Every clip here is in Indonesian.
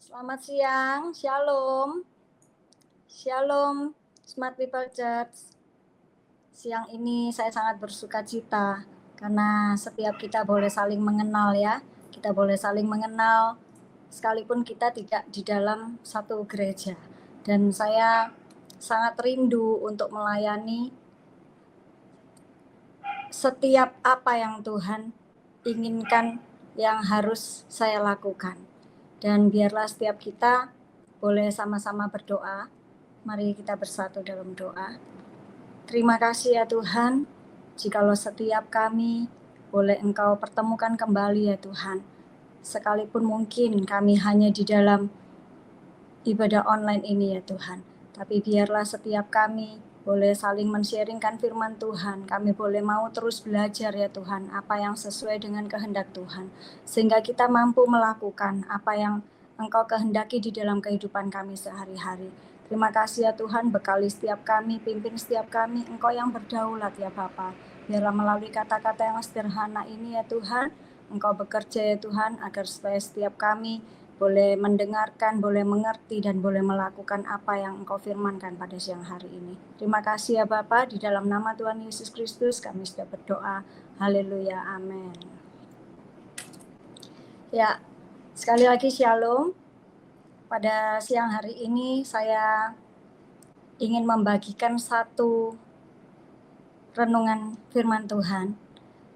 Selamat siang, Shalom. Shalom, Smart People Church. Siang ini saya sangat bersuka cita karena setiap kita boleh saling mengenal ya. Kita boleh saling mengenal sekalipun kita tidak di dalam satu gereja. Dan saya sangat rindu untuk melayani setiap apa yang Tuhan inginkan yang harus saya lakukan. Dan biarlah setiap kita boleh sama-sama berdoa. Mari kita bersatu dalam doa. Terima kasih ya Tuhan, jikalau setiap kami boleh Engkau pertemukan kembali ya Tuhan. Sekalipun mungkin kami hanya di dalam ibadah online ini ya Tuhan. Tapi biarlah setiap kami boleh saling men-sharingkan firman Tuhan. Kami boleh mau terus belajar ya Tuhan, apa yang sesuai dengan kehendak Tuhan. Sehingga kita mampu melakukan apa yang Engkau kehendaki di dalam kehidupan kami sehari-hari. Terima kasih ya Tuhan, bekali setiap kami, pimpin setiap kami, Engkau yang berdaulat ya Bapa. Biarlah melalui kata-kata yang sederhana ini ya Tuhan, Engkau bekerja ya Tuhan, agar supaya setiap kami boleh mendengarkan, boleh mengerti, dan boleh melakukan apa yang Engkau firmankan pada siang hari ini. Terima kasih ya Bapa, di dalam nama Tuhan Yesus Kristus kami sudah berdoa. Haleluya, amin. Ya, sekali lagi Shalom. Pada siang hari ini saya ingin membagikan satu renungan firman Tuhan,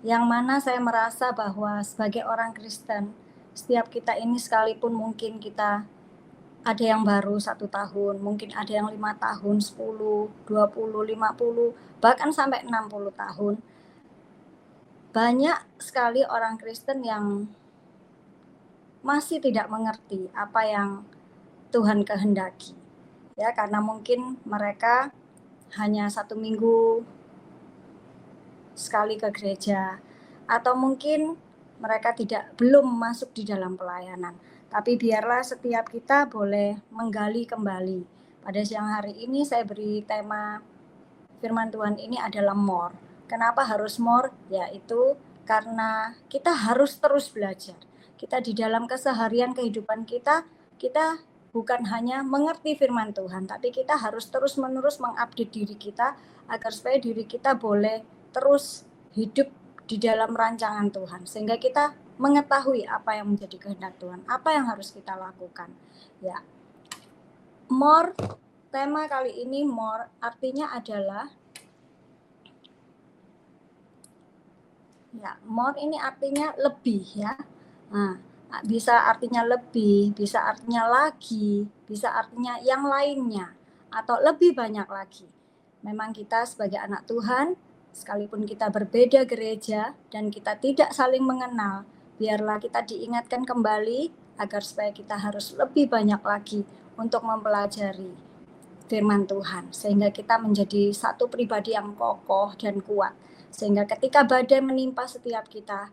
yang mana saya merasa bahwa sebagai orang Kristen, setiap kita ini sekalipun mungkin kita ada yang baru 1 tahun, mungkin ada yang 5 tahun, 10, 20, 50, bahkan sampai 60 tahun. Banyak sekali orang Kristen yang masih tidak mengerti apa yang Tuhan kehendaki. Ya, karena mungkin mereka hanya 1 minggu sekali ke gereja, atau mungkin mereka belum masuk di dalam pelayanan. Tapi biarlah setiap kita boleh menggali kembali. Pada siang hari ini saya beri tema firman Tuhan ini adalah more. Kenapa harus more? Yaitu karena kita harus terus belajar. Kita di dalam keseharian kehidupan kita bukan hanya mengerti firman Tuhan, tapi kita harus terus-menerus mengupdate diri kita agar supaya diri kita boleh terus hidup di dalam rancangan Tuhan, sehingga kita mengetahui apa yang menjadi kehendak Tuhan, apa yang harus kita lakukan. Ya, more, tema kali ini more artinya adalah more ini artinya lebih ya. Nah, bisa artinya lebih, bisa artinya lagi, bisa artinya yang lainnya, atau lebih banyak lagi. Memang kita sebagai anak Tuhan, sekalipun kita berbeda gereja dan kita tidak saling mengenal, biarlah kita diingatkan kembali agar supaya kita harus lebih banyak lagi untuk mempelajari firman Tuhan, sehingga kita menjadi satu pribadi yang kokoh dan kuat. Sehingga ketika badai menimpa setiap kita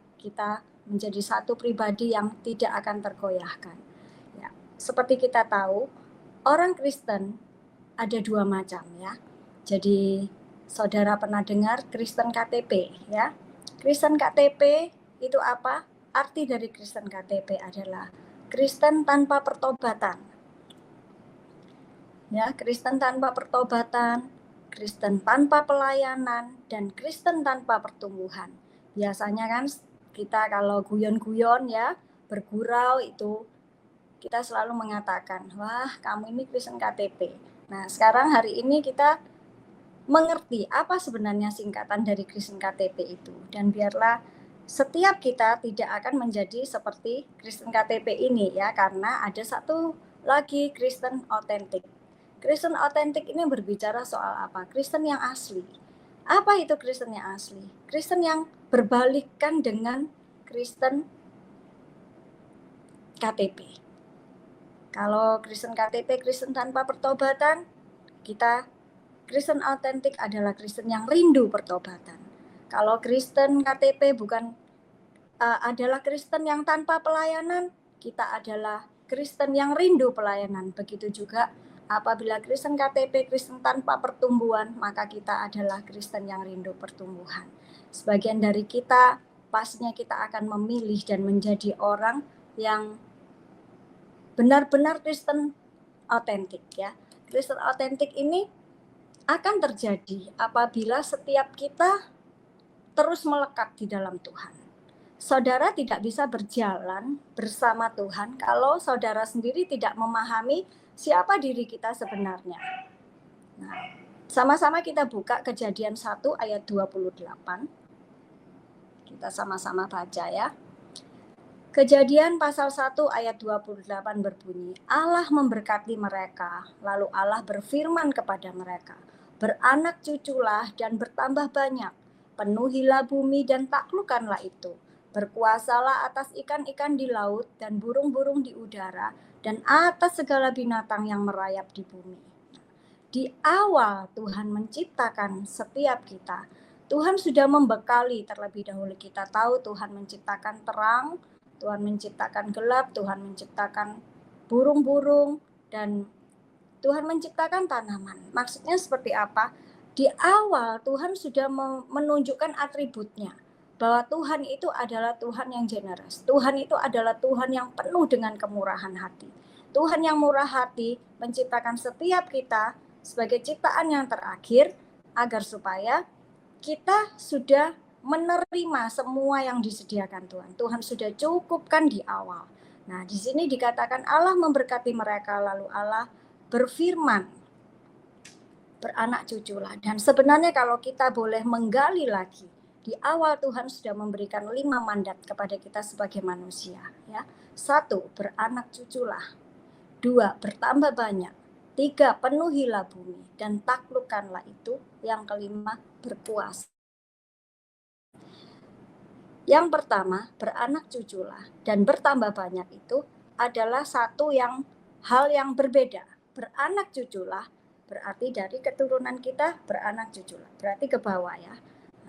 menjadi satu pribadi yang tidak akan tergoyahkan. Ya, seperti kita tahu, orang Kristen ada 2 macam ya. Jadi saudara pernah dengar Kristen KTP ya. Kristen KTP itu apa? Arti dari Kristen KTP adalah Kristen tanpa pertobatan. Ya, Kristen tanpa pertobatan, Kristen tanpa pelayanan, dan Kristen tanpa pertumbuhan. Biasanya kan kita kalau guyon-guyon ya, bergurau itu kita selalu mengatakan, wah kamu ini Kristen KTP. Nah, sekarang hari ini kita mengerti apa sebenarnya singkatan dari Kristen KTP itu. Dan biarlah setiap kita tidak akan menjadi seperti Kristen KTP ini ya, karena ada satu lagi Kristen otentik. Kristen otentik ini berbicara soal apa? Kristen yang asli. Apa itu Kristen yang asli? Kristen yang berbalikan dengan Kristen KTP. Kalau Kristen KTP, Kristen tanpa pertobatan, kita Kristen otentik adalah Kristen yang rindu pertobatan. Kalau Kristen KTP adalah Kristen yang tanpa pelayanan, kita adalah Kristen yang rindu pelayanan. Begitu juga apabila Kristen KTP, Kristen tanpa pertumbuhan, maka kita adalah Kristen yang rindu pertumbuhan. Sebagian dari kita, pastinya kita akan memilih dan menjadi orang yang benar-benar Kristen autentik ya. Kristen autentik ini akan terjadi apabila setiap kita terus melekat di dalam Tuhan. Saudara tidak bisa berjalan bersama Tuhan kalau saudara sendiri tidak memahami siapa diri kita sebenarnya. Nah, sama-sama kita buka Kejadian 1 ayat 28. Kita sama-sama baca ya. Kejadian pasal 1 ayat 28 berbunyi, Allah memberkati mereka, lalu Allah berfirman kepada mereka, beranak cuculah dan bertambah banyak, penuhilah bumi dan taklukkanlah itu, berkuasalah atas ikan-ikan di laut dan burung-burung di udara, dan atas segala binatang yang merayap di bumi. Di awal Tuhan menciptakan setiap kita, Tuhan sudah membekali terlebih dahulu. Kita tahu Tuhan menciptakan terang, Tuhan menciptakan gelap, Tuhan menciptakan burung-burung, dan Tuhan menciptakan tanaman. Maksudnya seperti apa? Di awal Tuhan sudah menunjukkan atributnya, bahwa Tuhan itu adalah Tuhan yang generous. Tuhan itu adalah Tuhan yang penuh dengan kemurahan hati. Tuhan yang murah hati menciptakan setiap kita sebagai ciptaan yang terakhir, agar supaya kita sudah menerima semua yang disediakan Tuhan. Tuhan sudah cukupkan di awal. Nah, di sini dikatakan Allah memberkati mereka, lalu Allah berfirman, beranak cuculah. Dan sebenarnya kalau kita boleh menggali lagi, di awal Tuhan sudah memberikan 5 mandat kepada kita sebagai manusia. Ya. 1, beranak cuculah. 2, bertambah banyak. 3, penuhilah bumi dan taklukkanlah itu. Yang kelima, berpuasa. Yang pertama, beranak cuculah dan bertambah banyak itu adalah satu hal yang berbeda. Beranak cuculah berarti dari keturunan kita beranak cuculah. Berarti ke bawah ya.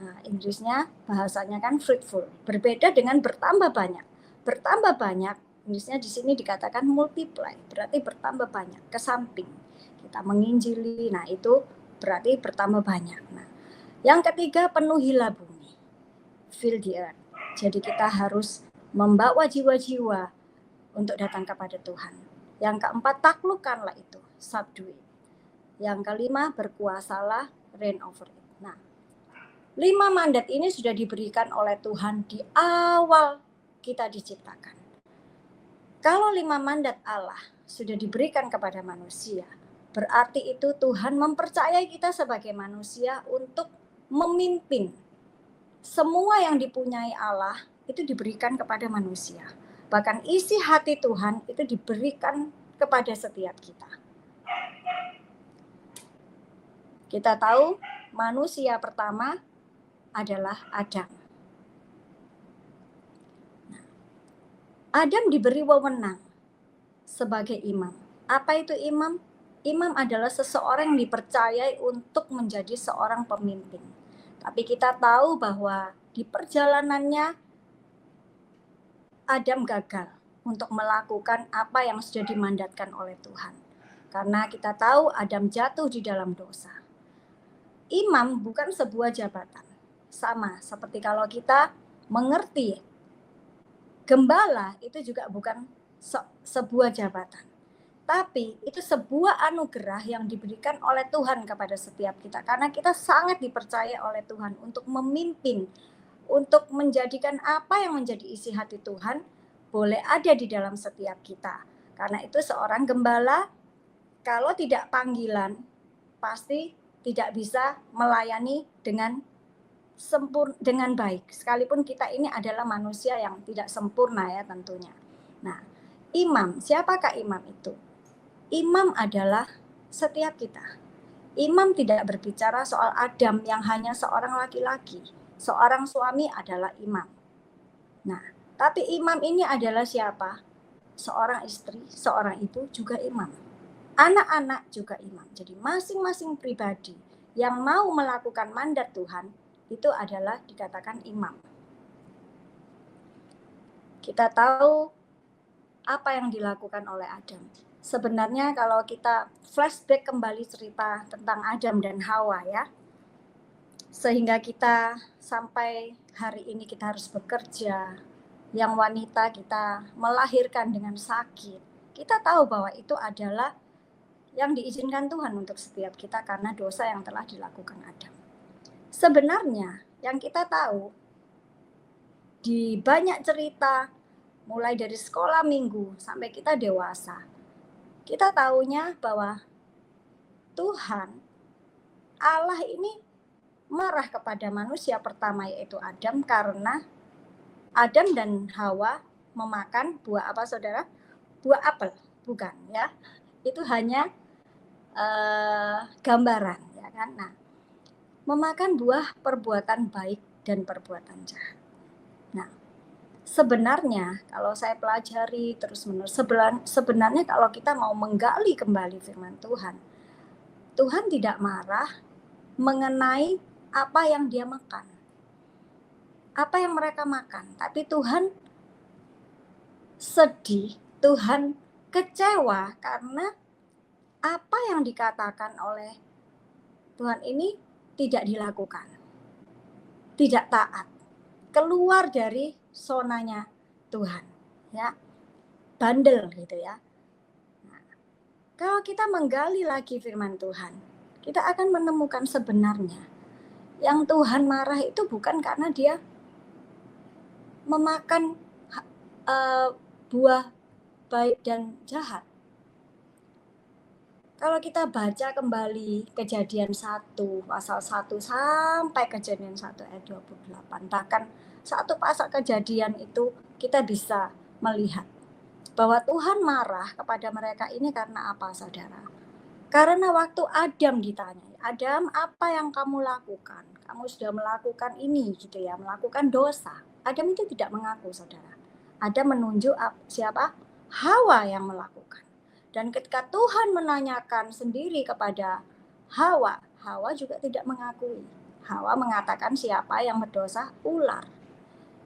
Nah, Inggrisnya bahasanya kan fruitful. Berbeda dengan bertambah banyak. Bertambah banyak, Inggrisnya di sini dikatakan multiply. Berarti bertambah banyak, ke samping. Kita menginjili, nah itu berarti bertambah banyak. Nah, yang ketiga, penuhilah bumi. Fill the earth. Jadi kita harus membawa jiwa-jiwa untuk datang kepada Tuhan. Yang keempat, taklukkanlah itu, subdue it. Yang kelima, berkuasalah, reign over it. Nah, 5 mandat ini sudah diberikan oleh Tuhan di awal kita diciptakan. Kalau 5 mandat Allah sudah diberikan kepada manusia, berarti itu Tuhan mempercayai kita sebagai manusia untuk memimpin. Semua yang dipunyai Allah itu diberikan kepada manusia. Bahkan isi hati Tuhan itu diberikan kepada setiap kita. Kita tahu manusia pertama adalah Adam. Adam diberi wewenang sebagai imam. Apa itu imam? Imam adalah seseorang yang dipercayai untuk menjadi seorang pemimpin. Tapi kita tahu bahwa di perjalanannya Adam gagal untuk melakukan apa yang sudah dimandatkan oleh Tuhan. Karena kita tahu Adam jatuh di dalam dosa. Imam bukan sebuah jabatan. Sama seperti kalau kita mengerti gembala itu juga bukan sebuah jabatan. Tapi itu sebuah anugerah yang diberikan oleh Tuhan kepada setiap kita. Karena kita sangat dipercaya oleh Tuhan untuk memimpin, untuk menjadikan apa yang menjadi isi hati Tuhan boleh ada di dalam setiap kita. Karena itu seorang gembala kalau tidak panggilan pasti tidak bisa melayani dengan baik. Sekalipun kita ini adalah manusia yang tidak sempurna ya tentunya. Nah, imam, siapakah imam itu? Imam adalah setiap kita. Imam tidak berbicara soal Adam yang hanya seorang laki-laki. Seorang suami adalah imam. Nah, tapi imam ini adalah siapa? Seorang istri, seorang ibu juga imam. Anak-anak juga imam. Jadi masing-masing pribadi yang mau melakukan mandat Tuhan itu adalah dikatakan imam. Kita tahu apa yang dilakukan oleh Adam. Sebenarnya kalau kita flashback kembali cerita tentang Adam dan Hawa ya, sehingga kita sampai hari ini kita harus bekerja, yang wanita kita melahirkan dengan sakit, kita tahu bahwa itu adalah yang diizinkan Tuhan untuk setiap kita karena dosa yang telah dilakukan Adam. Sebenarnya yang kita tahu di banyak cerita, mulai dari sekolah minggu sampai kita dewasa, kita taunya bahwa Tuhan Allah ini marah kepada manusia pertama yaitu Adam karena Adam dan Hawa memakan buah apa saudara? Buah apel, bukan ya? Itu hanya gambaran ya kan. Nah, memakan buah perbuatan baik dan perbuatan jahat. Nah, sebenarnya kalau saya pelajari terus-menerus, sebenarnya kalau kita mau menggali kembali firman Tuhan, Tuhan tidak marah mengenai apa yang dia makan, apa yang mereka makan, tapi Tuhan sedih, Tuhan kecewa karena apa yang dikatakan oleh Tuhan ini tidak dilakukan, tidak taat, keluar dari zonanya Tuhan, ya, bandel gitu ya. Nah, kalau kita menggali lagi firman Tuhan, kita akan menemukan sebenarnya yang Tuhan marah itu bukan karena dia memakan buah baik dan jahat. Kalau kita baca kembali Kejadian 1 pasal 1 sampai Kejadian 1 ayat 28, bahkan satu pasal Kejadian itu kita bisa melihat bahwa Tuhan marah kepada mereka ini karena apa, saudara? Karena waktu Adam ditanya, Adam, apa yang kamu lakukan? Kamu sudah melakukan ini gitu ya, melakukan dosa. Adam itu tidak mengaku, saudara. Adam menunjuk siapa? Hawa yang melakukan. Dan ketika Tuhan menanyakan sendiri kepada Hawa, Hawa juga tidak mengakui. Hawa mengatakan siapa yang berdosa? Ular.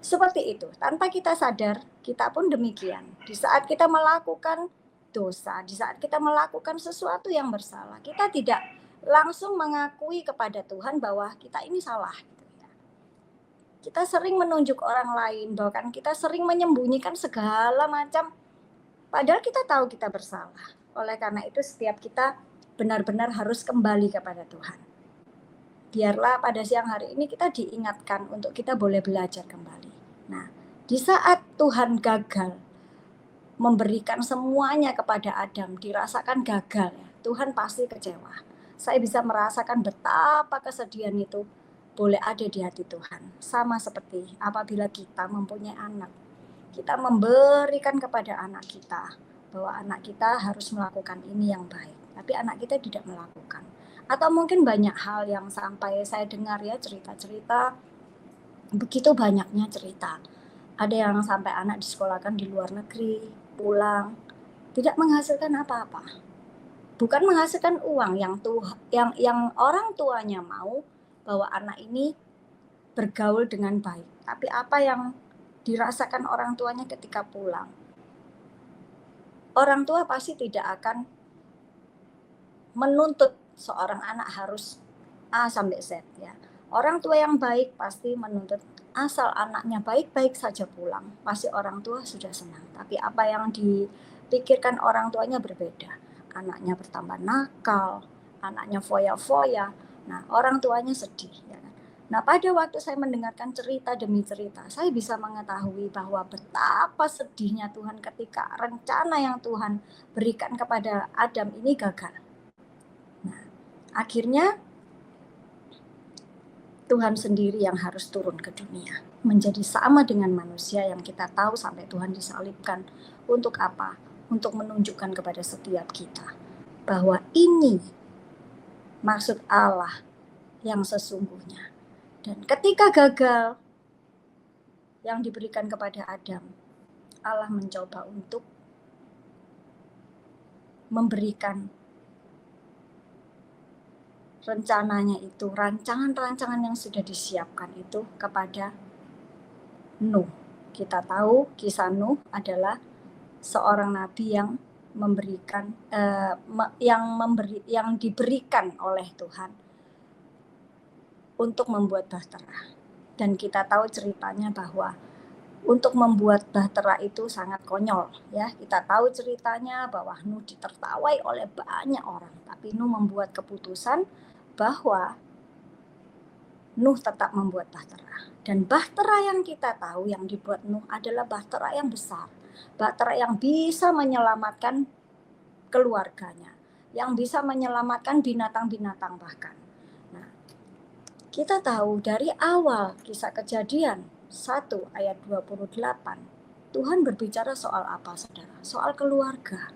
Seperti itu, tanpa kita sadar, kita pun demikian. Di saat kita melakukan dosa, di saat kita melakukan sesuatu yang bersalah, kita tidak langsung mengakui kepada Tuhan bahwa kita ini salah. Kita sering menunjuk orang lain, bahkan kita sering menyembunyikan segala macam, padahal kita tahu kita bersalah. Oleh karena itu setiap kita benar-benar harus kembali kepada Tuhan. Biarlah pada siang hari ini kita diingatkan untuk kita boleh belajar kembali. Nah, di saat Tuhan gagal memberikan semuanya kepada Adam, dirasakan gagal ya, Tuhan pasti kecewa. Saya bisa merasakan betapa kesedihan itu boleh ada di hati Tuhan. Sama seperti apabila kita mempunyai anak, kita memberikan kepada anak kita bahwa anak kita harus melakukan ini yang baik, tapi anak kita tidak melakukan. Atau mungkin banyak hal yang sampai saya dengar ya, cerita-cerita, begitu banyaknya cerita. Ada yang sampai anak disekolahkan di luar negeri, pulang tidak menghasilkan apa-apa, bukan menghasilkan uang yang orang tuanya mau bahwa anak ini bergaul dengan baik, tapi apa yang dirasakan orang tuanya ketika pulang, orang tua pasti tidak akan menuntut seorang anak harus A sampai Z ya. Orang tua yang baik pasti menuntut asal anaknya baik-baik saja pulang, pasti orang tua sudah senang. Tapi apa yang dipikirkan orang tuanya berbeda. Anaknya bertambah nakal, anaknya foya-foya. Nah, orang tuanya sedih ya. Nah, pada waktu saya mendengarkan cerita demi cerita, saya bisa mengetahui bahwa betapa sedihnya Tuhan ketika rencana yang Tuhan berikan kepada Adam ini gagal. Nah, akhirnya Tuhan sendiri yang harus turun ke dunia, menjadi sama dengan manusia yang kita tahu sampai Tuhan disalibkan. Untuk apa? Untuk menunjukkan kepada setiap kita bahwa ini maksud Allah yang sesungguhnya. Dan ketika gagal yang diberikan kepada Adam, Allah mencoba untuk memberikan rencananya itu, rancangan-rancangan yang sudah disiapkan itu kepada Nuh. Kita tahu kisah Nuh adalah seorang nabi yang memberikan yang diberikan oleh Tuhan untuk membuat bahtera. Dan kita tahu ceritanya bahwa untuk membuat bahtera itu sangat konyol ya. Kita tahu ceritanya bahwa Nuh ditertawai oleh banyak orang, tapi Nuh membuat keputusan bahwa Nuh tetap membuat bahtera. Dan bahtera yang kita tahu yang dibuat Nuh adalah bahtera yang besar, bahtera yang bisa menyelamatkan keluarganya, yang bisa menyelamatkan binatang-binatang bahkan. Nah, kita tahu dari awal kisah Kejadian 1 ayat 28, Tuhan berbicara soal apa, saudara? Soal keluarga.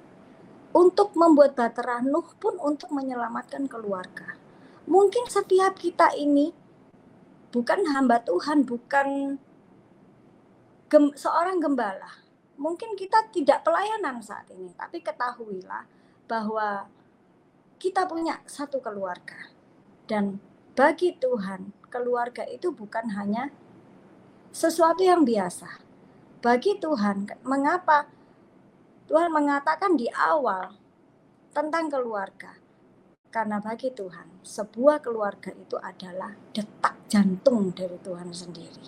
Untuk membuat bahtera Nuh pun untuk menyelamatkan keluarga. Mungkin setiap kita ini bukan hamba Tuhan, bukan seorang gembala. Mungkin kita tidak pelayanan saat ini, tapi ketahuilah bahwa kita punya satu keluarga. Dan bagi Tuhan, keluarga itu bukan hanya sesuatu yang biasa. Bagi Tuhan, mengapa Tuhan mengatakan di awal tentang keluarga? Karena bagi Tuhan, sebuah keluarga itu adalah detak jantung dari Tuhan sendiri.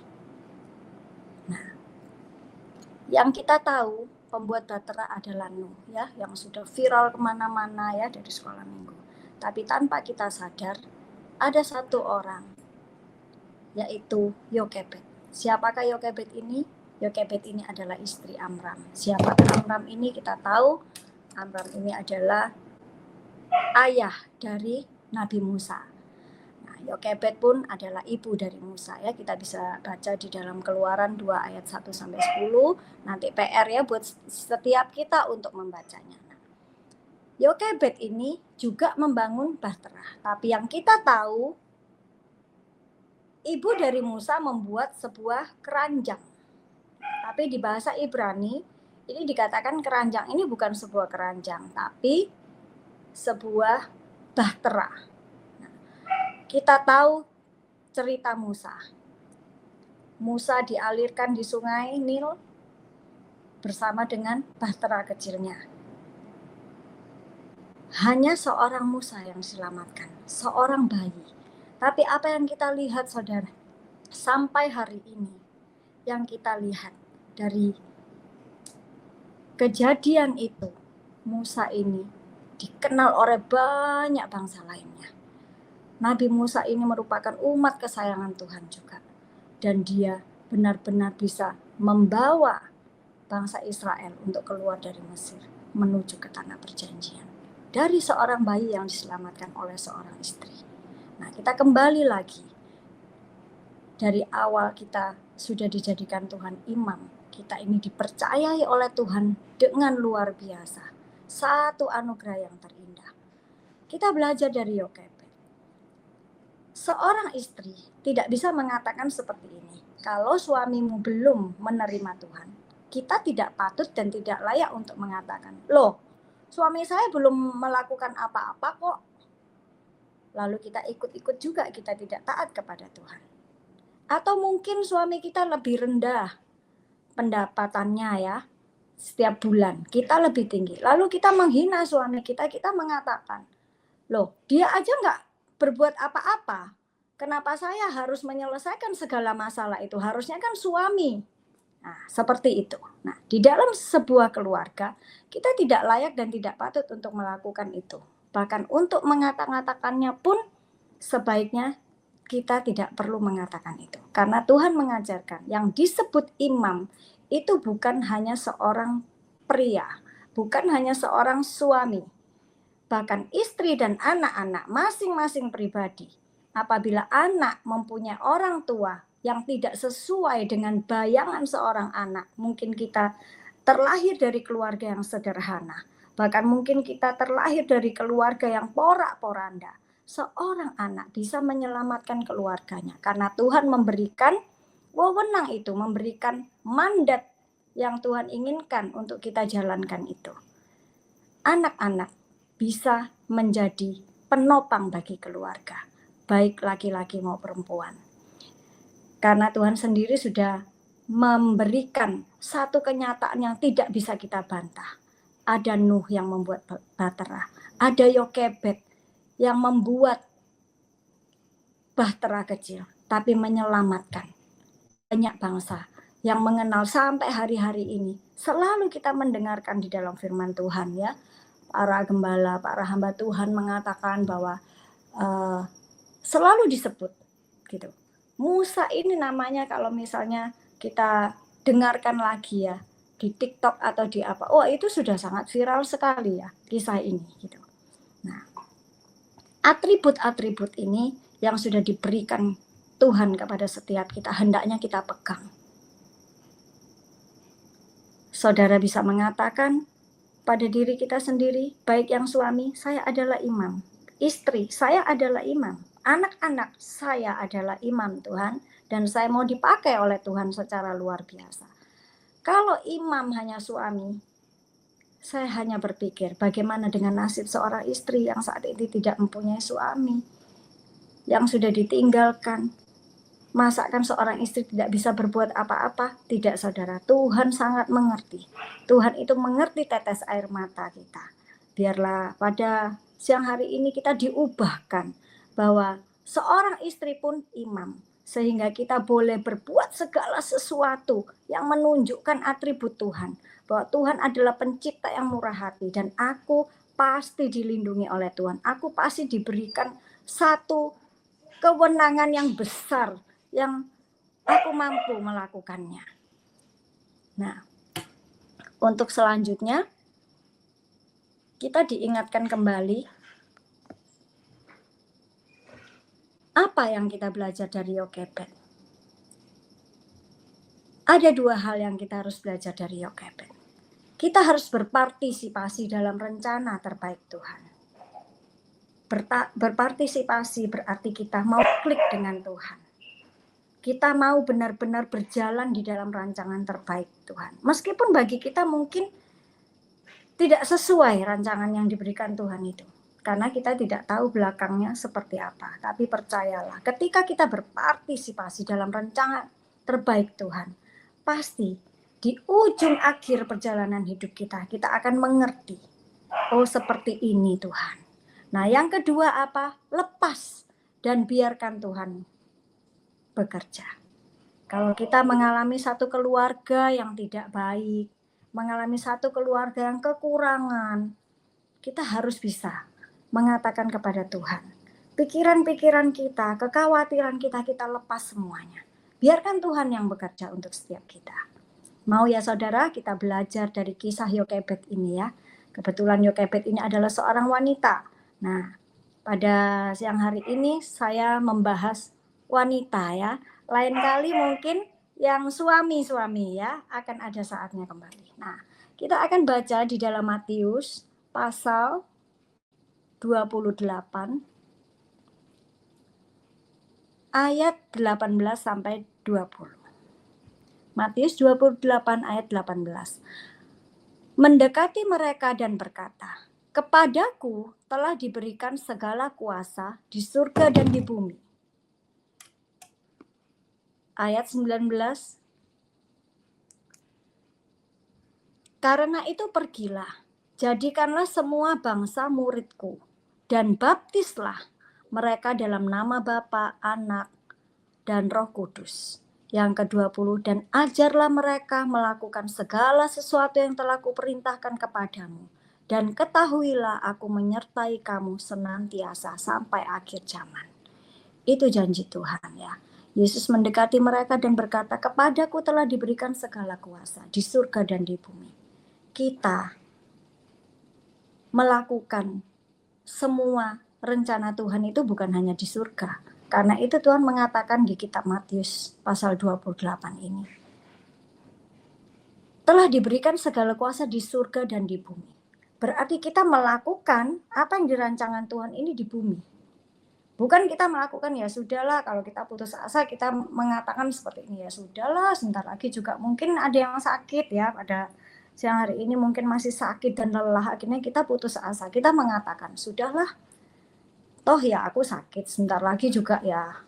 Nah, yang kita tahu pembuat bahtera adalah Nuh ya, yang sudah viral kemana-mana ya dari sekolah minggu. Tapi tanpa kita sadar, ada satu orang, yaitu Yokebed. Siapakah Yokebed ini? Yokebed ini adalah istri Amram. Siapakah Amram ini? Kita tahu Amram ini adalah ayah dari Nabi Musa. Nah, Yokebed pun adalah ibu dari Musa ya. Kita bisa baca di dalam Keluaran 2 ayat 1 sampai 10. Nanti PR ya buat setiap kita untuk membacanya. Nah, Yokebed ini juga membangun bahtera. Tapi yang kita tahu, ibu dari Musa membuat sebuah keranjang. Tapi di bahasa Ibrani ini dikatakan keranjang ini bukan sebuah keranjang, tapi sebuah bahtera. Nah, kita tahu cerita Musa. Musa dialirkan di sungai Nil bersama dengan bahtera kecilnya. Hanya seorang Musa yang diselamatkan, seorang bayi. Tapi apa yang kita lihat, saudara, sampai hari ini, yang kita lihat dari kejadian itu, Musa ini dikenal oleh banyak bangsa lainnya. Nabi Musa ini merupakan umat kesayangan Tuhan juga. Dan dia benar-benar bisa membawa bangsa Israel untuk keluar dari Mesir, menuju ke tanah perjanjian. Dari seorang bayi yang diselamatkan oleh seorang istri. Nah, kita kembali lagi. Dari awal kita sudah dijadikan Tuhan imam. Kita ini dipercayai oleh Tuhan dengan luar biasa. Satu anugerah yang terindah. Kita belajar dari Yokebed. Seorang istri tidak bisa mengatakan seperti ini. Kalau suamimu belum menerima Tuhan, kita tidak patut dan tidak layak untuk mengatakan, loh, suami saya belum melakukan apa-apa kok. Lalu kita ikut-ikut juga, kita tidak taat kepada Tuhan. Atau mungkin suami kita lebih rendah pendapatannya ya, setiap bulan kita lebih tinggi. Lalu kita menghina suami kita mengatakan, loh, dia aja nggak berbuat apa-apa. Kenapa saya harus menyelesaikan segala masalah itu? Harusnya kan suami. Nah, seperti itu. Nah, di dalam sebuah keluarga, kita tidak layak dan tidak patut untuk melakukan itu. Bahkan untuk mengata-ngatakannya pun sebaiknya kita tidak perlu mengatakan itu. Karena Tuhan mengajarkan yang disebut imam itu bukan hanya seorang pria, bukan hanya seorang suami. Bahkan istri dan anak-anak masing-masing pribadi. Apabila anak mempunyai orang tua yang tidak sesuai dengan bayangan seorang anak, mungkin kita terlahir dari keluarga yang sederhana, bahkan mungkin kita terlahir dari keluarga yang porak-poranda. Seorang anak bisa menyelamatkan keluarganya karena Tuhan memberikan wewenang itu, memberikan mandat yang Tuhan inginkan untuk kita jalankan itu. Anak-anak bisa menjadi penopang bagi keluarga, baik laki-laki maupun perempuan. Karena Tuhan sendiri sudah memberikan satu kenyataan yang tidak bisa kita bantah. Ada Nuh yang membuat bahtera, ada Yokebed yang membuat bahtera kecil, tapi menyelamatkan banyak bangsa yang mengenal sampai hari-hari ini, selalu kita mendengarkan di dalam firman Tuhan ya, para gembala, para hamba Tuhan mengatakan bahwa selalu disebut gitu. Musa ini namanya kalau misalnya kita dengarkan lagi ya di TikTok atau di apa, oh itu sudah sangat viral sekali ya kisah ini gitu. Nah, atribut-atribut ini yang sudah diberikan Tuhan kepada setiap kita, hendaknya kita pegang. Saudara bisa mengatakan pada diri kita sendiri, baik yang suami, saya adalah imam. Istri, saya adalah imam. Anak-anak, saya adalah imam Tuhan. Dan saya mau dipakai oleh Tuhan secara luar biasa. Kalau imam hanya suami, saya hanya berpikir bagaimana dengan nasib seorang istri yang saat ini tidak mempunyai suami, yang sudah ditinggalkan. Masakan seorang istri tidak bisa berbuat apa-apa? Tidak, saudara. Tuhan sangat mengerti. Tuhan itu mengerti tetes air mata kita. Biarlah pada siang hari ini kita diubahkan bahwa seorang istri pun imam, sehingga kita boleh berbuat segala sesuatu yang menunjukkan atribut Tuhan, bahwa Tuhan adalah pencipta yang murah hati, dan aku pasti dilindungi oleh Tuhan. Aku pasti diberikan satu kewenangan yang besar yang aku mampu melakukannya. Nah, untuk selanjutnya kita diingatkan kembali apa yang kita belajar dari Yokebed. Ada dua hal yang kita harus belajar dari Yokebed. Kita harus berpartisipasi dalam rencana terbaik Tuhan. Berpartisipasi berarti kita mau klik dengan Tuhan. Kita mau benar-benar berjalan di dalam rancangan terbaik Tuhan. Meskipun bagi kita mungkin tidak sesuai rancangan yang diberikan Tuhan itu. Karena kita tidak tahu belakangnya seperti apa. Tapi percayalah, ketika kita berpartisipasi dalam rancangan terbaik Tuhan, pasti di ujung akhir perjalanan hidup kita, kita akan mengerti. Oh, seperti ini Tuhan. Nah, yang kedua apa? Lepas dan biarkan Tuhan bekerja. Kalau kita mengalami satu keluarga yang tidak baik, mengalami satu keluarga yang kekurangan, kita harus bisa mengatakan kepada Tuhan, pikiran-pikiran kita, kekhawatiran kita, kita lepas semuanya. Biarkan Tuhan yang bekerja untuk setiap kita. Mau ya saudara, kita belajar dari kisah Yokebed ini ya. Kebetulan Yokebed ini adalah seorang wanita. Nah, pada siang hari ini saya membahas wanita ya. Lain kali mungkin yang suami-suami ya akan ada saatnya kembali. Nah, kita akan baca di dalam Matius pasal 28 ayat 18 sampai 20. Matius 28 ayat 18. Mendekati mereka dan berkata, "Kepadaku telah diberikan segala kuasa di surga dan di bumi." Ayat 19. Karena itu pergilah, jadikanlah semua bangsa muridku, dan baptislah mereka dalam nama Bapa, Anak, dan Roh Kudus. Yang ke-20, dan ajarlah mereka melakukan segala sesuatu yang telah kuperintahkan kepadamu. Dan ketahuilah aku menyertai kamu senantiasa sampai akhir zaman. Itu janji Tuhan ya. Yesus mendekati mereka dan berkata, "Kepadaku telah diberikan segala kuasa di surga dan di bumi." Kita melakukan semua rencana Tuhan itu bukan hanya di surga. Karena itu Tuhan mengatakan di kitab Matius pasal 28 ini, telah diberikan segala kuasa di surga dan di bumi. Berarti kita melakukan apa yang dirancangan Tuhan ini di bumi. Bukan kita melakukan ya sudahlah, kalau kita putus asa kita mengatakan seperti ini, ya sudahlah, sebentar lagi juga mungkin ada yang sakit ya, pada siang hari ini mungkin masih sakit dan lelah, akhirnya kita putus asa, kita mengatakan sudahlah, toh ya aku sakit, sebentar lagi juga ya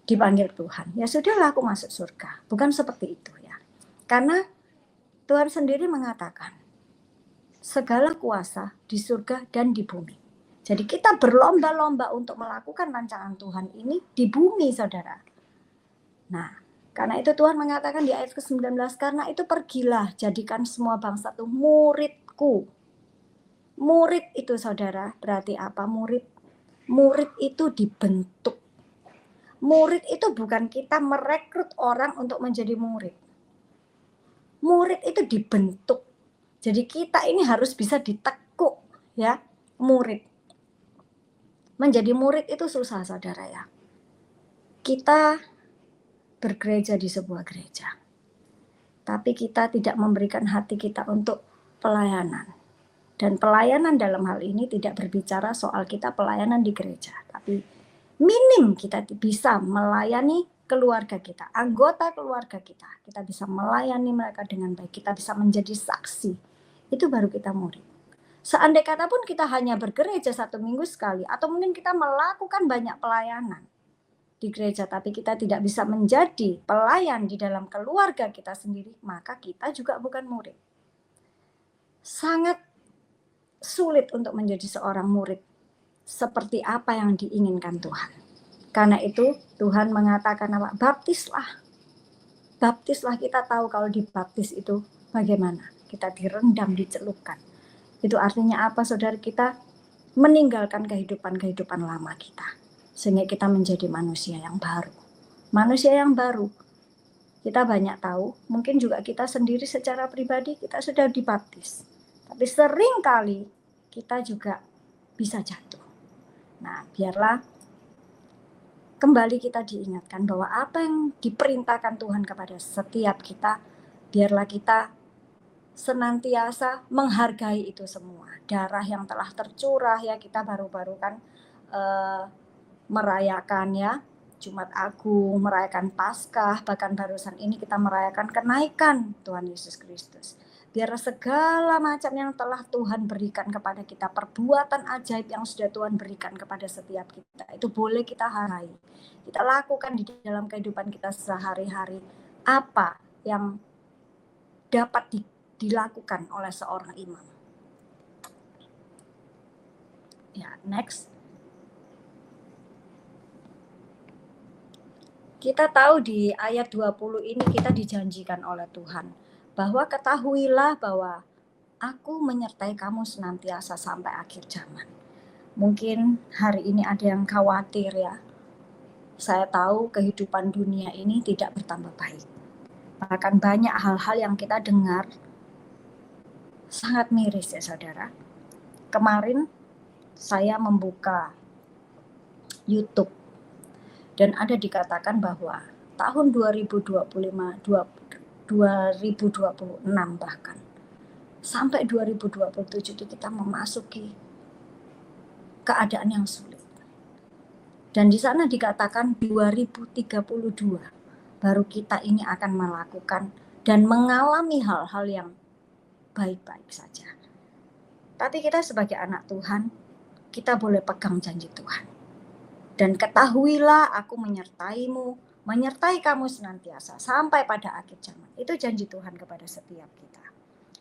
dipanggil Tuhan, ya sudahlah aku masuk surga. Bukan seperti itu ya. Karena Tuhan sendiri mengatakan segala kuasa di surga dan di bumi. Jadi kita berlomba-lomba untuk melakukan rancangan Tuhan ini di bumi, saudara. Nah, Karena itu Tuhan mengatakan di ayat ke-19, karena itu pergilah, jadikan semua bangsa itu muridku. Murid itu saudara, berarti apa murid? Murid itu dibentuk. Murid itu bukan kita merekrut orang untuk menjadi murid. Murid itu dibentuk. Jadi kita ini harus bisa ditekuk, ya, murid. Menjadi murid itu susah saudara ya. Kita bergereja di sebuah gereja, tapi kita tidak memberikan hati kita untuk pelayanan. Dan pelayanan dalam hal ini tidak berbicara soal kita pelayanan di gereja, tapi minim kita bisa melayani keluarga kita, anggota keluarga kita. Kita bisa melayani mereka dengan baik, kita bisa menjadi saksi. Itu baru kita murid. Seandai kata pun kita hanya bergereja 1 minggu sekali, atau mungkin kita melakukan banyak pelayanan di gereja, tapi kita tidak bisa menjadi pelayan di dalam keluarga kita sendiri, maka kita juga bukan murid. Sangat sulit untuk menjadi seorang murid seperti apa yang diinginkan Tuhan. Karena itu Tuhan mengatakan apa? Baptislah. Baptislah, kita tahu kalau dibaptis itu bagaimana? Kita direndam, dicelupkan. Itu artinya apa saudara? Kita meninggalkan kehidupan lama kita. Sehingga kita menjadi manusia yang baru. Manusia yang baru. Kita banyak tahu, mungkin juga kita sendiri secara pribadi kita sudah dibaptis. Tapi sering kali kita juga bisa jatuh. Nah, biarlah kembali kita diingatkan bahwa apa yang diperintahkan Tuhan kepada setiap kita, biarlah kita senantiasa menghargai itu semua. Darah yang telah tercurah ya, kita baru-baru kan merayakan ya Jumat Agung, merayakan Paskah, bahkan barusan ini kita merayakan kenaikan Tuhan Yesus Kristus. Biar segala macam yang telah Tuhan berikan kepada kita, perbuatan ajaib yang sudah Tuhan berikan kepada setiap kita, itu boleh kita hargai. Kita lakukan di dalam kehidupan kita sehari-hari. Apa yang dapat dilakukan oleh seorang imam. Ya, next. Kita tahu di ayat 20 ini kita dijanjikan oleh Tuhan bahwa ketahuilah bahwa aku menyertai kamu senantiasa sampai akhir zaman. Mungkin hari ini ada yang khawatir ya. Saya tahu kehidupan dunia ini tidak bertambah baik. Bahkan banyak hal-hal yang kita dengar sangat miris ya saudara. Kemarin saya membuka YouTube dan ada dikatakan bahwa tahun 2025, 2026 bahkan sampai 2027 itu kita memasuki keadaan yang sulit. Dan di sana dikatakan 2032 baru kita ini akan melakukan dan mengalami hal-hal yang baik-baik saja. Tapi kita sebagai anak Tuhan, kita boleh pegang janji Tuhan. Dan ketahuilah aku menyertaimu, menyertai kamu senantiasa sampai pada akhir zaman. Itu janji Tuhan kepada setiap kita.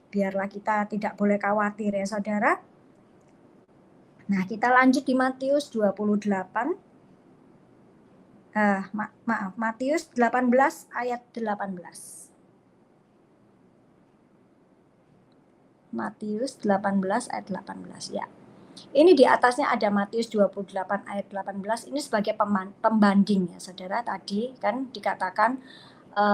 Biarlah kita tidak boleh khawatir ya saudara. Nah, kita lanjut di Matius 28. Matius 18 ayat 18. Matius 18 ayat 18 ya. Ini di atasnya ada Matius 28 ayat 18. Ini sebagai pembanding ya saudara. Tadi kan dikatakan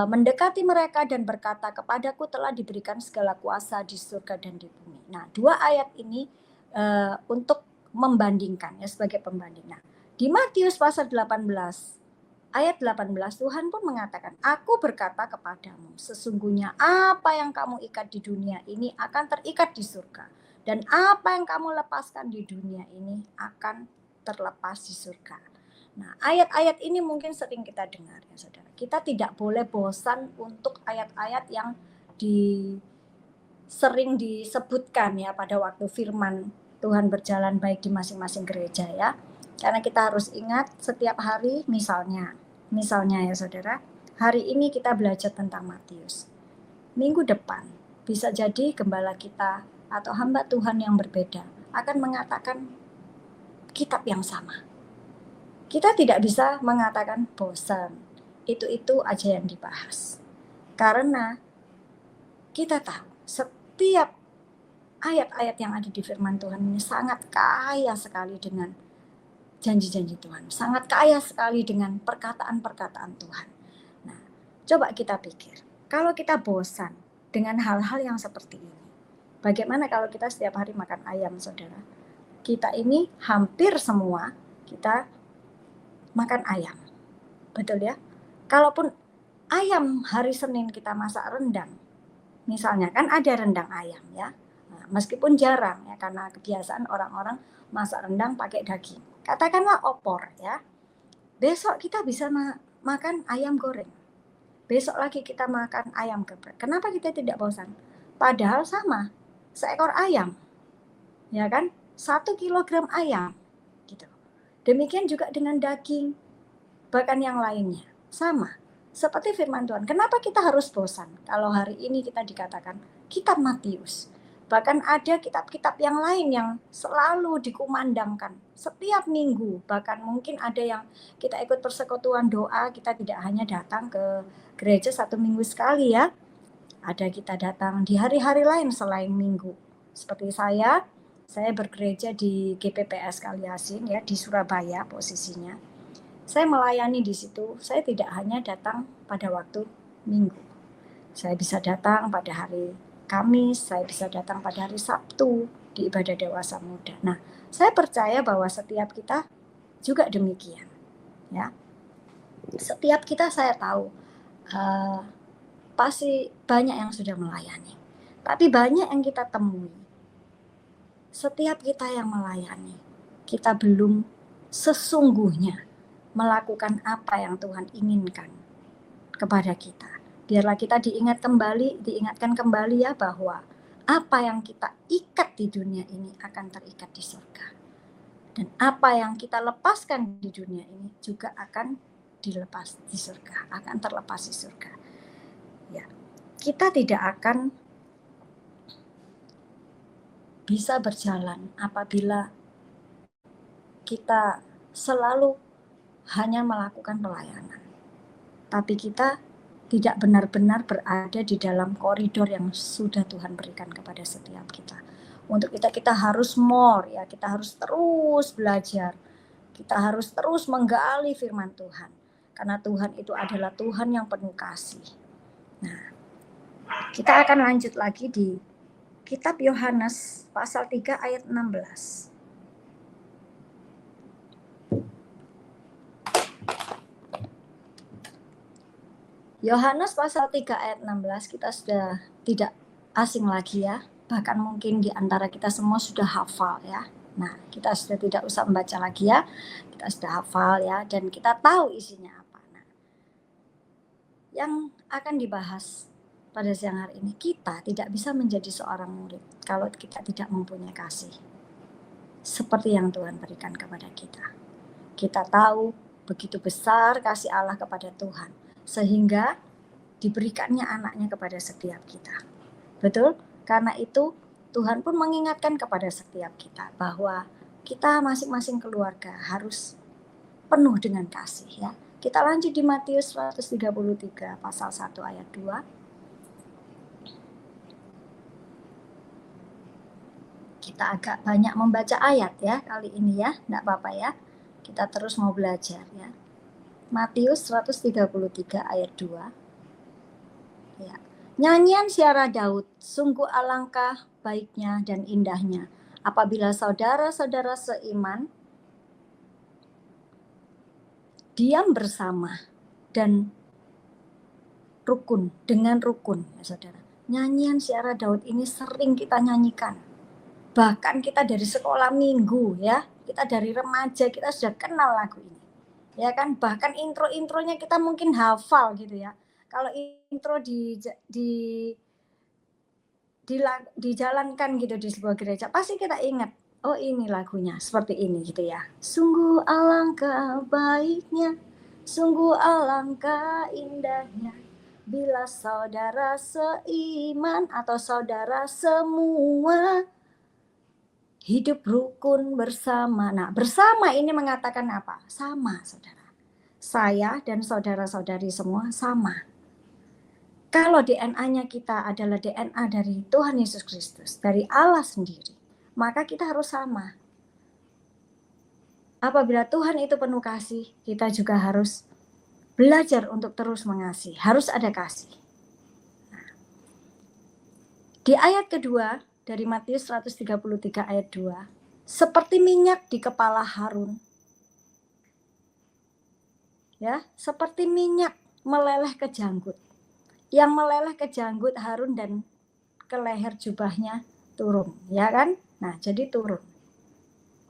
mendekati mereka dan berkata, kepadaku telah diberikan segala kuasa di surga dan di bumi. Nah, 2 ayat ini untuk membandingkan ya, sebagai pembanding. Nah, di Matius pasal 18 ayat 18 Tuhan pun mengatakan, aku berkata kepadamu, sesungguhnya apa yang kamu ikat di dunia ini akan terikat di surga, dan apa yang kamu lepaskan di dunia ini akan terlepas di surga. Nah, ayat-ayat ini mungkin sering kita dengar ya saudara. Kita tidak boleh bosan untuk ayat-ayat yang sering disebutkan ya pada waktu firman Tuhan berjalan baik di masing-masing gereja ya. Karena kita harus ingat setiap hari, misalnya ya saudara, hari ini kita belajar tentang Matius. Minggu depan bisa jadi gembala kita atau hamba Tuhan yang berbeda akan mengatakan kitab yang sama. Kita tidak bisa mengatakan bosan. itu aja yang dibahas. Karena kita tahu setiap ayat-ayat yang ada di firman Tuhan ini sangat kaya sekali dengan janji-janji Tuhan. Sangat kaya sekali dengan perkataan-perkataan Tuhan. Nah, coba kita pikir. Kalau kita bosan dengan hal-hal yang seperti ini, bagaimana kalau kita setiap hari makan ayam, saudara? Kita ini hampir semua kita makan ayam. Betul ya? Kalaupun ayam hari Senin kita masak rendang, misalnya kan ada rendang ayam ya. Nah, meskipun jarang ya karena kebiasaan orang-orang masak rendang pakai daging. Katakanlah opor ya. Besok kita bisa makan ayam goreng. Besok lagi kita makan ayam geprek. Kenapa kita tidak bosan? Padahal sama, seekor ayam. Ya kan? 1 kilogram ayam gitu. Demikian juga dengan daging, bahkan yang lainnya. Sama. Seperti firman Tuhan. Kenapa kita harus bosan? Kalau hari ini kita dikatakan kitab Matius. Bahkan ada kitab-kitab yang lain yang selalu dikumandangkan setiap minggu. Bahkan mungkin ada yang kita ikut persekutuan doa, kita tidak hanya datang ke gereja 1 minggu sekali ya. Ada kita datang di hari-hari lain selain minggu. Seperti saya bergereja di GPPS Kaliasin ya, di Surabaya posisinya. Saya melayani di situ, saya tidak hanya datang pada waktu minggu. Saya bisa datang pada hari Kamis, saya bisa datang pada hari Sabtu di ibadah dewasa muda. Nah, saya percaya bahwa setiap kita juga demikian. Ya, setiap kita saya tahu pasti banyak yang sudah melayani, tapi banyak yang kita temui. Setiap kita yang melayani, kita belum sesungguhnya melakukan apa yang Tuhan inginkan kepada kita. Biarlah kita diingatkan kembali ya bahwa apa yang kita ikat di dunia ini akan terikat di surga. Dan apa yang kita lepaskan di dunia ini juga akan dilepas di surga, akan terlepas di surga. Ya, kita tidak akan bisa berjalan apabila kita selalu hanya melakukan pelayanan. Tapi kita tidak benar-benar berada di dalam koridor yang sudah Tuhan berikan kepada setiap kita. Untuk kita harus more ya, kita harus terus belajar. Kita harus terus menggali firman Tuhan. Karena Tuhan itu adalah Tuhan yang penuh kasih. Nah, kita akan lanjut lagi di kitab Yohanes pasal 3 ayat 16. Yohanes pasal 3 ayat 16 kita sudah tidak asing lagi ya. Bahkan mungkin di antara kita semua sudah hafal ya. Nah, kita sudah tidak usah membaca lagi ya. Kita sudah hafal ya dan kita tahu isinya apa. Nah, yang akan dibahas pada siang hari ini, kita tidak bisa menjadi seorang murid kalau kita tidak mempunyai kasih. Seperti yang Tuhan berikan kepada kita. Kita tahu begitu besar kasih Allah kepada Tuhan. Sehingga diberikannya anaknya kepada setiap kita. Betul? Karena itu Tuhan pun mengingatkan kepada setiap kita bahwa kita masing-masing keluarga harus penuh dengan kasih ya. Kita lanjut di Matius 133 pasal 1 ayat 2. Kita agak banyak membaca ayat ya kali ini ya, enggak apa-apa ya. Kita terus mau belajar ya. Matius 133 ayat 2. Ya. Nyanyian Syara Daud, sungguh alangkah baiknya dan indahnya apabila saudara-saudara seiman diam bersama dan rukun dengan rukun ya saudara. Nyanyian Syara Daud ini sering kita nyanyikan. Bahkan kita dari sekolah minggu ya, kita dari remaja kita sudah kenal lagu ini. Ya kan, bahkan intro-intronya kita mungkin hafal gitu ya. Kalau intro dijalankan gitu di sebuah gereja, pasti kita ingat, oh ini lagunya, seperti ini gitu ya. Sungguh alangkah baiknya, sungguh alangkah indahnya, bila saudara seiman atau saudara semua hidup rukun bersama. Nah, bersama ini mengatakan apa? Sama, saudara. saya dan saudara-saudari semua sama. Kalau DNA-nya kita adalah DNA dari Tuhan Yesus Kristus, dari Allah sendiri, maka kita harus sama. Apabila Tuhan itu penuh kasih, kita juga harus belajar untuk terus mengasihi. Harus ada kasih. Nah, di ayat kedua dari Matius 133 ayat 2, seperti minyak di kepala Harun. Ya, seperti minyak meleleh ke janggut. Yang meleleh ke janggut Harun dan ke leher jubahnya turun, ya kan? Nah, jadi turun.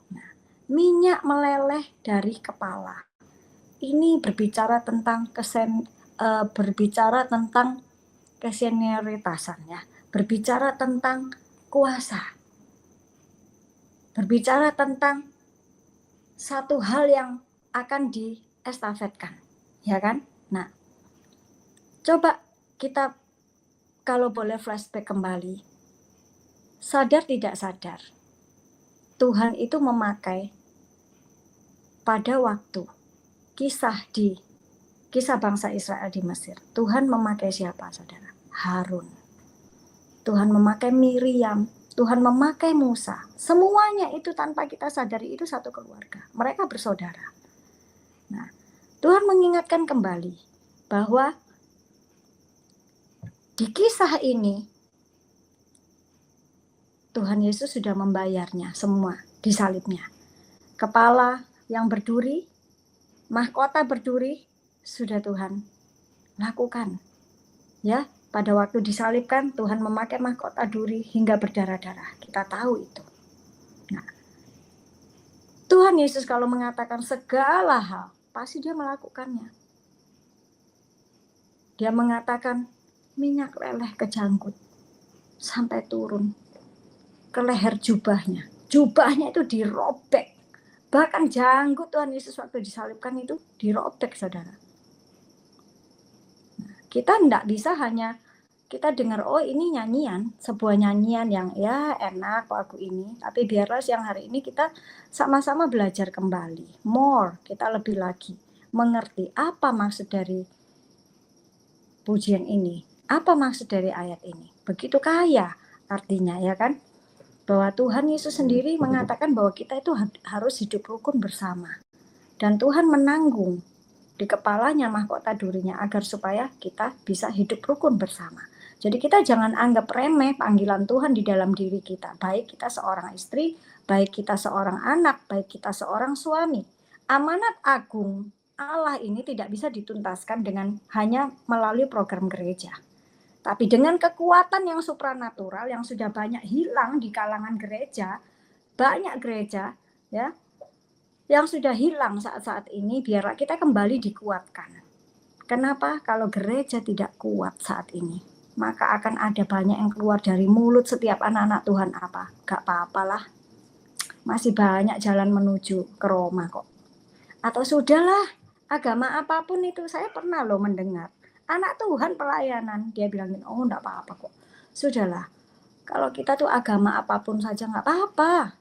Nah, minyak meleleh dari kepala. Ini berbicara tentang kesenioritasan, ya. Berbicara tentang kuasa. Berbicara tentang satu hal yang akan diestafetkan, ya kan? Nah, coba kita kalau boleh flashback kembali, sadar tidak sadar, Tuhan itu memakai pada waktu kisah bangsa Israel di Mesir. Tuhan memakai siapa, saudara? Harun. Tuhan memakai Miriam. Tuhan memakai Musa. Semuanya itu tanpa kita sadari itu satu keluarga. Mereka bersaudara. Nah, Tuhan mengingatkan kembali bahwa di kisah ini Tuhan Yesus sudah membayarnya semua di salibnya. Kepala yang berduri, mahkota berduri, sudah Tuhan lakukan. Ya, pada waktu disalibkan Tuhan memakai mahkota duri hingga berdarah-darah. Kita tahu itu. Nah, Tuhan Yesus kalau mengatakan segala hal, pasti dia melakukannya. Dia mengatakan minyak leleh ke janggut sampai turun ke leher jubahnya. Jubahnya itu dirobek. Bahkan janggut Tuhan Yesus waktu disalibkan itu dirobek, saudara. Nah, kita tidak bisa hanya kita dengar, oh ini nyanyian, sebuah nyanyian yang ya enak lagu ini. Tapi biarlah siang hari ini kita sama-sama belajar kembali. More, kita lebih lagi mengerti apa maksud dari pujian ini. Apa maksud dari ayat ini. Begitu kaya artinya, ya kan. Bahwa Tuhan Yesus sendiri mengatakan bahwa kita itu harus hidup rukun bersama. Dan Tuhan menanggung di kepalanya mahkota durinya agar supaya kita bisa hidup rukun bersama. Jadi kita jangan anggap remeh panggilan Tuhan di dalam diri kita. Baik kita seorang istri, baik kita seorang anak, baik kita seorang suami. Amanat agung Allah ini tidak bisa dituntaskan dengan hanya melalui program gereja. Tapi dengan kekuatan yang supranatural yang sudah banyak hilang di kalangan gereja, banyak gereja ya yang sudah hilang saat-saat ini, biarlah kita kembali dikuatkan. Kenapa? Kalau gereja tidak kuat saat ini, maka akan ada banyak yang keluar dari mulut setiap anak-anak Tuhan apa? Gak apa-apalah, masih banyak jalan menuju ke Roma kok. Atau sudahlah, agama apapun itu, saya pernah loh mendengar anak Tuhan pelayanan, dia bilangin, oh enggak apa-apa kok. Sudahlah, kalau kita tuh agama apapun saja enggak apa-apa.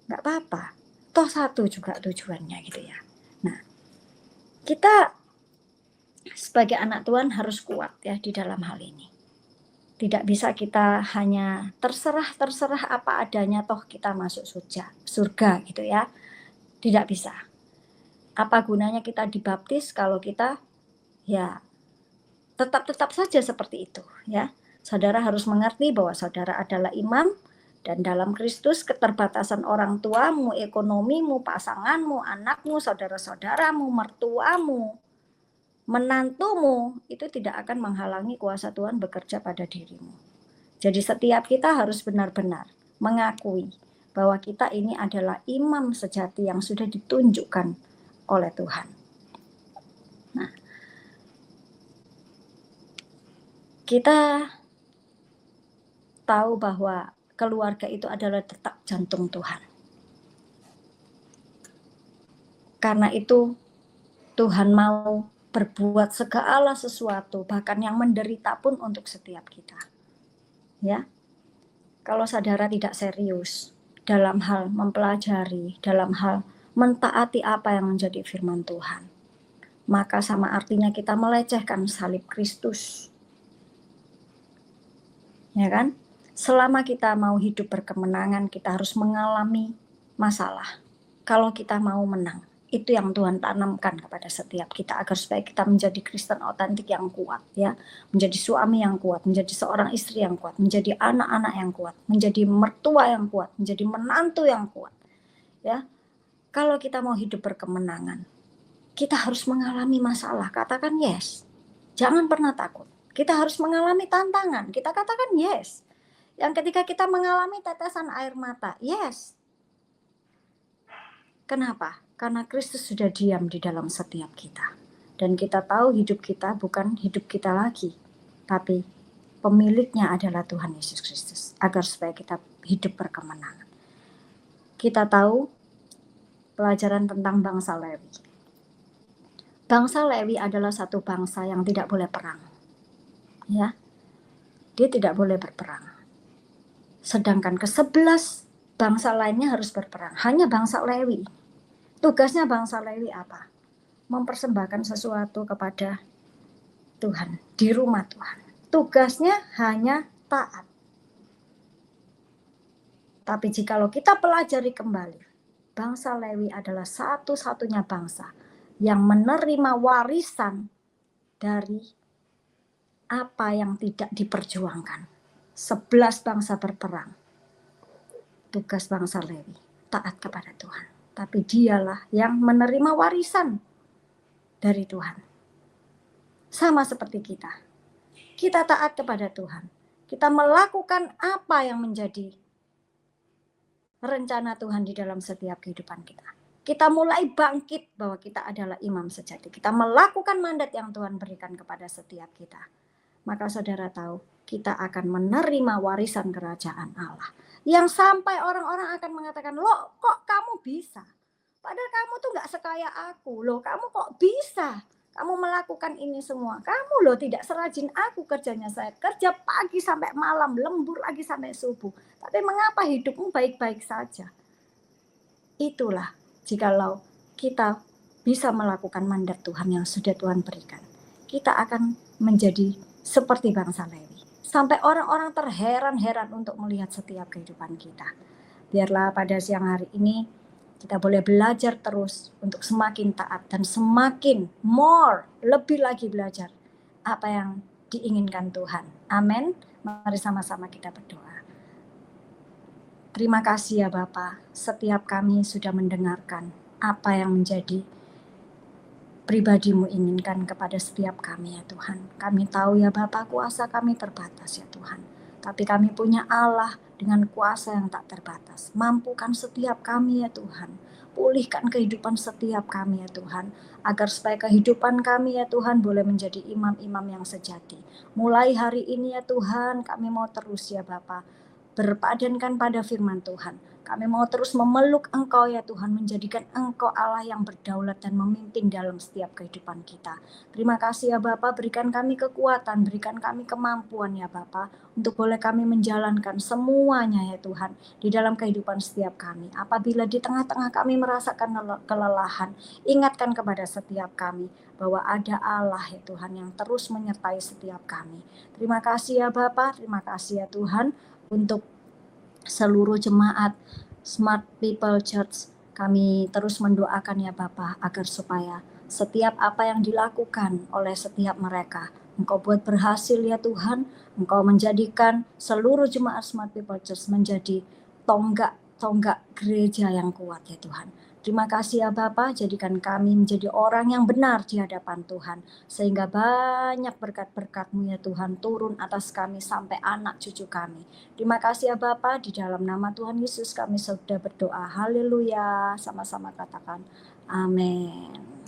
Enggak apa-apa. Toh satu juga tujuannya gitu ya. Nah, kita sebagai anak Tuhan harus kuat ya di dalam hal ini. Tidak bisa kita hanya terserah apa adanya toh kita masuk surga gitu ya. Tidak bisa. Apa gunanya kita dibaptis kalau kita ya tetap saja seperti itu ya. Saudara harus mengerti bahwa saudara adalah imam dan dalam Kristus keterbatasan orang tuamu, ekonomimu, pasanganmu, anakmu, saudara-saudaramu, mertuamu, menantumu itu tidak akan menghalangi kuasa Tuhan bekerja pada dirimu. Jadi setiap kita harus benar-benar mengakui bahwa kita ini adalah imam sejati yang sudah ditunjukkan oleh Tuhan. Nah, kita tahu bahwa keluarga itu adalah detak jantung Tuhan. Karena itu Tuhan mau berbuat segala sesuatu, bahkan yang menderita pun untuk setiap kita. Ya. Kalau saudara tidak serius dalam hal mempelajari, dalam hal mentaati apa yang menjadi firman Tuhan, maka sama artinya kita melecehkan salib Kristus. Ya kan? Selama kita mau hidup berkemenangan, kita harus mengalami masalah. Kalau kita mau menang, itu yang Tuhan tanamkan kepada setiap kita agar supaya kita menjadi Kristen otentik yang kuat, ya, menjadi suami yang kuat, menjadi seorang istri yang kuat, menjadi anak-anak yang kuat, menjadi mertua yang kuat, menjadi menantu yang kuat, ya. Kalau kita mau hidup berkemenangan, kita harus mengalami masalah. Katakan yes, jangan pernah takut. Kita harus mengalami tantangan. Kita katakan yes. Yang ketika kita mengalami tetesan air mata, yes. Kenapa? Karena Kristus sudah diam di dalam setiap kita. Dan kita tahu hidup kita bukan hidup kita lagi, tapi pemiliknya adalah Tuhan Yesus Kristus, agar supaya kita hidup berkemenangan. Kita tahu pelajaran tentang bangsa Lewi. Bangsa Lewi adalah satu bangsa yang tidak boleh perang. Ya, dia tidak boleh berperang. Sedangkan ke-11 bangsa lainnya harus berperang. Hanya bangsa Lewi. Tugasnya bangsa Lewi apa? Mempersembahkan sesuatu kepada Tuhan di rumah Tuhan. Tugasnya hanya taat. Tapi jikalau kita pelajari kembali, bangsa Lewi adalah satu-satunya bangsa yang menerima warisan dari apa yang tidak diperjuangkan. 11 bangsa berperang. Tugas bangsa Lewi taat kepada Tuhan. Tapi dialah yang menerima warisan dari Tuhan. Sama seperti kita. Kita taat kepada Tuhan. Kita melakukan apa yang menjadi rencana Tuhan di dalam setiap kehidupan kita. Kita mulai bangkit bahwa kita adalah imam sejati. Kita melakukan mandat yang Tuhan berikan kepada setiap kita. Maka saudara tahu, kita akan menerima warisan kerajaan Allah. Yang sampai orang-orang akan mengatakan, loh kok kamu bisa? Padahal kamu tuh gak sekaya aku. Loh kamu kok bisa? Kamu melakukan ini semua. Kamu loh tidak serajin aku kerjanya. Saya kerja pagi sampai malam, lembur lagi sampai subuh. Tapi mengapa hidupmu baik-baik saja? Itulah jikalau kita bisa melakukan mandat Tuhan yang sudah Tuhan berikan. Kita akan menjadi seperti bangsa Lewi. Sampai orang-orang terheran-heran untuk melihat setiap kehidupan kita. Biarlah pada siang hari ini kita boleh belajar terus untuk semakin taat dan semakin lebih lagi belajar apa yang diinginkan Tuhan. Amin. Mari sama-sama kita berdoa. Terima kasih ya Bapa, setiap kami sudah mendengarkan apa yang menjadi pribadi-Mu inginkan kepada setiap kami ya Tuhan. Kami tahu ya Bapa, kuasa kami terbatas ya Tuhan. Tapi kami punya Allah dengan kuasa yang tak terbatas. Mampukan setiap kami ya Tuhan. Pulihkan kehidupan setiap kami ya Tuhan. Agar supaya kehidupan kami ya Tuhan boleh menjadi imam-imam yang sejati. Mulai hari ini ya Tuhan, kami mau terus ya Bapa berpadankan pada firman Tuhan. Kami mau terus memeluk Engkau ya Tuhan, menjadikan Engkau Allah yang berdaulat dan memimpin dalam setiap kehidupan kita. Terima kasih ya Bapa, berikan kami kekuatan, berikan kami kemampuan ya Bapa, untuk boleh kami menjalankan semuanya ya Tuhan, di dalam kehidupan setiap kami. Apabila di tengah-tengah kami merasakan kelelahan, ingatkan kepada setiap kami, bahwa ada Allah ya Tuhan yang terus menyertai setiap kami. Terima kasih ya Bapa, terima kasih ya Tuhan, untuk seluruh jemaat Smart People Church. Kami terus mendoakan ya Bapa, agar supaya setiap apa yang dilakukan oleh setiap mereka, Engkau buat berhasil ya Tuhan. Engkau menjadikan seluruh jemaat Smart People Church menjadi tonggak gereja yang kuat ya Tuhan. Terima kasih ya Bapa, jadikan kami menjadi orang yang benar di hadapan Tuhan. Sehingga banyak berkat-berkat-Mu ya Tuhan turun atas kami sampai anak cucu kami. Terima kasih ya Bapa, di dalam nama Tuhan Yesus kami sudah berdoa. Haleluya, sama-sama katakan amin.